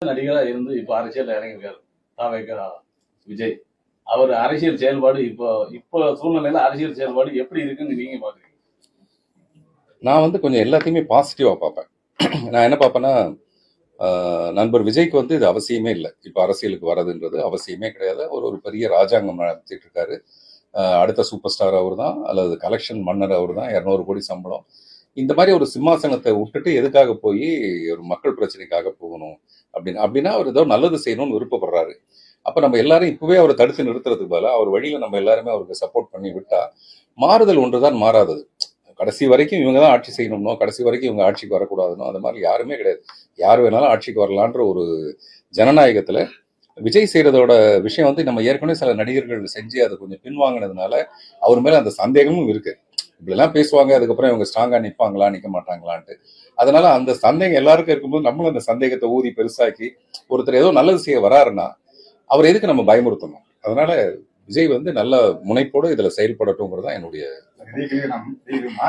நடிகரா இருந்து இப்ப அரசியல் இறங்கியிருக்காரு தாவேக்கா விஜய். அவர் அரசியல் செயல்பாடு இப்போ சூழ்நிலையில அரசியல் செயல்பாடு எப்படி இருக்குன்னு நீங்க பாக்குறீங்க? நான் கொஞ்சம் எல்லாத்தையுமே பாசிட்டிவா பார்ப்பேன். நான் என்ன பார்ப்பேன்னா, நண்பர் விஜய்க்கு இது அவசியமே இல்லை. இப்போ அரசியலுக்கு வர்றதுன்றது அவசியமே கிடையாது. ஒரு பெரிய ராஜாங்கம் நடத்திட்டு இருக்காரு. அடுத்த சூப்பர் ஸ்டார் அவர் தான், அல்லது கலெக்ஷன் மன்னர் அவர் தான். 200 கோடி சம்பளம். இந்த மாதிரி ஒரு சிம்மாசனத்தை விட்டுட்டு எதுக்காக போய் ஒரு மக்கள் பிரச்சனைக்காக போகணும் அப்படின்னா அவர் ஏதோ நல்லது செய்யணும்னு விருப்பப்படுறாரு. அப்ப நம்ம எல்லாரும் இப்பவே அவரை தடுத்து நிறுத்துறதுக்கு பதிலாக அவர் வழியில நம்ம எல்லாருமே அவருக்கு சப்போர்ட் பண்ணி விட்டா மாறுதல் ஒன்றுதான் மாறாதது. கடைசி வரைக்கும் இவங்க தான் ஆட்சி செய்யணும்னோ, கடைசி வரைக்கும் இவங்க ஆட்சிக்கு வரக்கூடாதுனோ அந்த மாதிரி யாருமே கிடையாது. யார் வேணாலும் ஆட்சிக்கு வரலான்ற ஒரு ஜனநாயகத்துல விஜய் செய்யறதோட விஷயம் நம்ம ஏற்கனவே சில நடிகர்கள் செஞ்சு அதை கொஞ்சம் பின்வாங்கினதுனால அவர் மேல அந்த சந்தேகமும் இருக்கு. இப்படிலாம் பேசுவாங்க, அதுக்கப்புறம் இவங்க ஸ்ட்ராங்கா நிற்பாங்களா நிற்க மாட்டாங்களான்ட்டு. அதனால அந்த சந்தேகம் எல்லாருக்கும் இருக்கும்போது நம்மளும் அந்த சந்தேகத்தை ஊதி பெருசாக்கி ஒருத்தர் ஏதோ நல்லது செய்ய வராருன்னா அவர் எதுக்கு நம்ம பயமுறுத்தணும்? அதனால விஜய் நல்ல முனைப்போடு இதுல செயல்படட்டும்ங்கிறது தான் என்னுடைய